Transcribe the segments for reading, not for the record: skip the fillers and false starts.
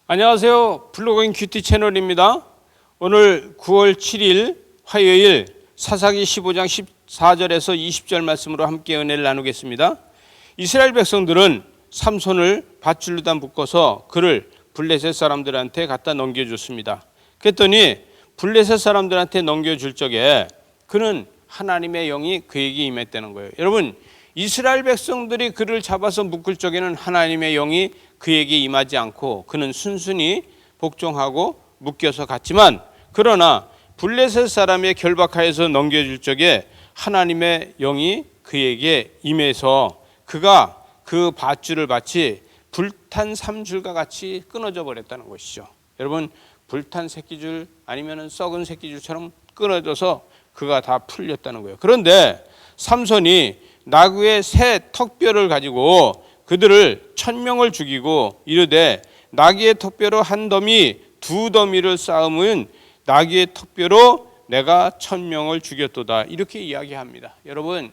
안녕하세요. 블로깅 큐티 채널입니다. 오늘 9월 7일 화요일 사사기 15장 14절에서 20절 말씀으로 함께 은혜를 나누겠습니다. 이스라엘 백성들은 삼손을 밧줄로다 묶어서 그를 블레셋 사람들한테 갖다 넘겨줬습니다. 그랬더니 블레셋 사람들한테 넘겨줄 적에 그는 하나님의 영이 그에게 임했다는 거예요. 여러분, 이스라엘 백성들이 그를 잡아서 묶을 적에는 하나님의 영이 그에게 임하지 않고 그는 순순히 복종하고 묶여서 갔지만, 그러나 블레셋 사람의 결박하여서 넘겨줄 적에 하나님의 영이 그에게 임해서 그가 그 밧줄을 마치 불탄 삼줄과 같이 끊어져 버렸다는 것이죠. 여러분, 불탄 새끼줄 아니면 썩은 새끼줄처럼 끊어져서 그가 다 풀렸다는 거예요. 그런데 삼손이 나귀의 새 턱뼈를 가지고 그들을 1000명을 죽이고 이르되 나귀의 턱뼈로 한 더미 두 더미를 쌓으면 나귀의 턱뼈로 내가 1000명을 죽였도다, 이렇게 이야기합니다. 여러분,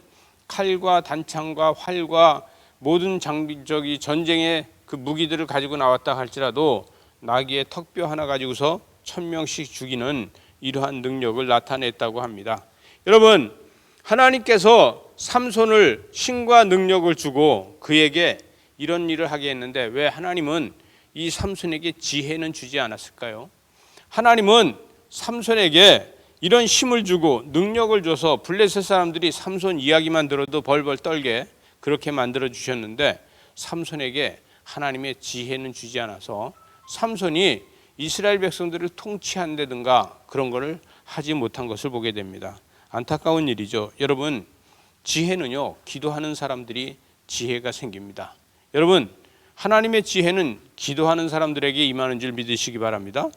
칼과 단창과 활과 모든 장비적인 전쟁의 그 무기들을 가지고 나왔다 할지라도 나귀의 턱뼈 하나 가지고서 1000명씩 죽이는 이러한 능력을 나타냈다고 합니다. 여러분, 하나님께서 삼손을 힘과 능력을 주고 그에게 이런 일을 하게 했는데 왜 하나님은 이 삼손에게 지혜는 주지 않았을까요? 하나님은 삼손에게 이런 힘을 주고 능력을 줘서 블레셋 사람들이 삼손 이야기만 들어도 벌벌 떨게 그렇게 만들어 주셨는데 삼손에게 하나님의 지혜는 주지 않아서 삼손이 이스라엘 백성들을 통치한다든가 그런 것을 하지 못한 것을 보게 됩니다. 안타까운 일이죠. 여러분, 지혜는요, 기도하는 사람들이 지혜가 생깁니다. 여러분, 하나님의 지혜는 기도하는 사람들에게 임하는 줄 믿으시기 바랍니다.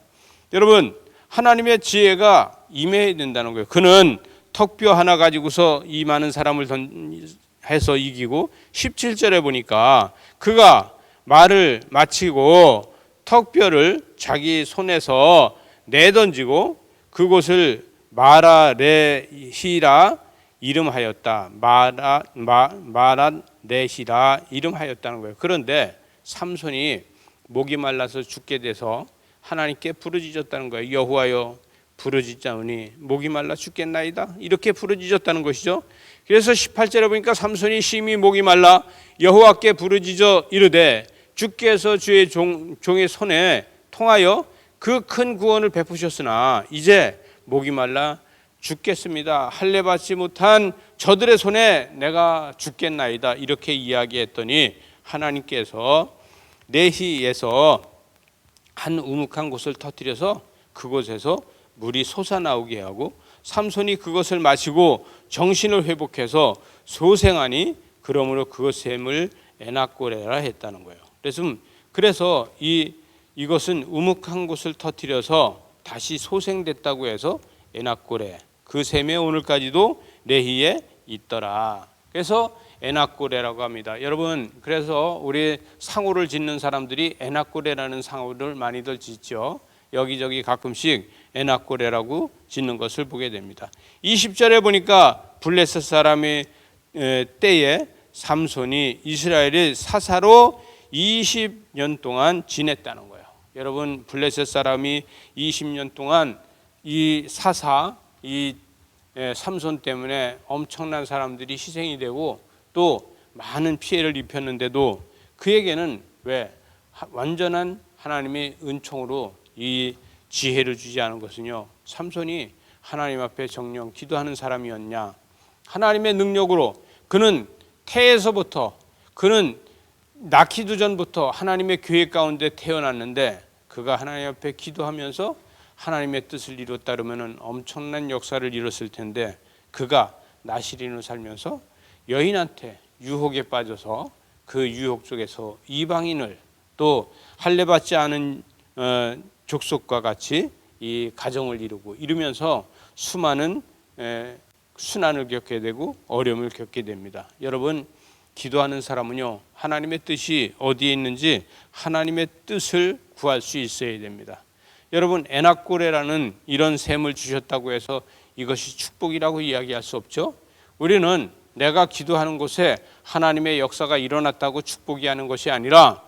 여러분, 하나님의 지혜가 임해야 된다는 거예요. 그는 턱뼈 하나 가지고서 이 많은 사람을 해서 이기고 17절에 보니까 그가 말을 마치고 턱뼈를 자기 손에서 내던지고 그곳을 마라레히라 이름하였다. 마라레히라 이름하였다는 거예요. 그런데 삼손이 목이 말라서 죽게 돼서 하나님께 부르짖었다는 거예요. 여호와여, 부르짖자오니 목이 말라 죽겠나이다, 이렇게 부르짖었다는 것이죠. 그래서 18절에 보니까 삼손이 심히 목이 말라 여호와께 부르짖어 이르되 주께서 주의 종의 손에 통하여 그 큰 구원을 베푸셨으나 이제 목이 말라 죽겠습니다. 할례 받지 못한 저들의 손에 내가 죽겠나이다, 이렇게 이야기했더니 하나님께서 레히에서 한 우묵한 곳을 터뜨려서 그곳에서 물이 솟아나오게 하고 삼손이 그것을 마시고 정신을 회복해서 소생하니 그러므로 그것 셈을 에낙고레라 했다는 거예요. 그래서 이것은 우묵한 곳을 터뜨려서 다시 소생됐다고 해서 에낙고레, 그 셈에 오늘까지도 레히에 있더라. 그래서 에낙고레라고 합니다. 여러분, 그래서 우리 상호를 짓는 사람들이 에낙고레라는 상호를 많이들 짓죠. 여기저기 가끔씩 에낙고레라고 짓는 것을 보게 됩니다. 20절에 보니까 블레셋 사람의 때에 삼손이 이스라엘의 사사로 20년 동안 지냈다는 거예요. 여러분, 블레셋 사람이 20년 동안 이 사사, 이 삼손 때문에 엄청난 사람들이 희생이 되고 또 많은 피해를 입혔는데도 그에게는 왜 완전한 하나님의 은총으로 이 지혜를 주지 않은 것은요, 삼손이 하나님 앞에 정령 기도하는 사람이었냐, 하나님의 능력으로 그는 태에서부터, 그는 낳기도 전부터 하나님의 계획 가운데 태어났는데 그가 하나님 앞에 기도하면서 하나님의 뜻을 이뤘다 그러면 엄청난 역사를 이뤘을 텐데 그가 나시린으로 살면서 여인한테 유혹에 빠져서 그 유혹 속에서 이방인을 또 할례받지 않은 족속과 같이 이 가정을 이루면서 수많은 순환을 겪게 되고 어려움을 겪게 됩니다. 여러분, 기도하는 사람은요, 하나님의 뜻이 어디에 있는지 하나님의 뜻을 구할 수 있어야 됩니다. 여러분, 에낙고레라는 이런 셈을 주셨다고 해서 이것이 축복이라고 이야기할 수 없죠. 우리는 내가 기도하는 곳에 하나님의 역사가 일어났다고 축복이 하는 것이 아니라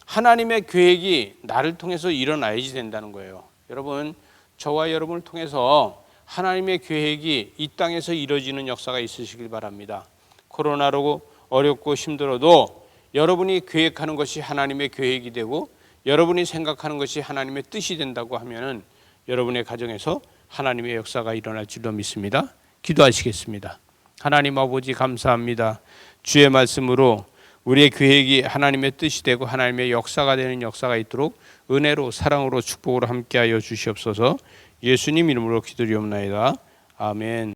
하나님의 계획이 나를 통해서 일어나야지 된다는 거예요. 여러분, 저와 여러분을 통해서 하나님의 계획이 이 땅에서 이루어지는 역사가 있으시길 바랍니다. 코로나로 어렵고 힘들어도 여러분이 계획하는 것이 하나님의 계획이 되고 여러분이 생각하는 것이 하나님의 뜻이 된다고 하면은 여러분의 가정에서 하나님의 역사가 일어날 줄로 믿습니다. 기도하시겠습니다. 하나님 아버지 감사합니다. 주의 말씀으로 우리의 계획이 하나님의 뜻이 되고 하나님의 역사가 되는 역사가 있도록 은혜로 사랑으로 축복으로 함께하여 주시옵소서. 예수님 이름으로 기도드리옵나이다. 아멘.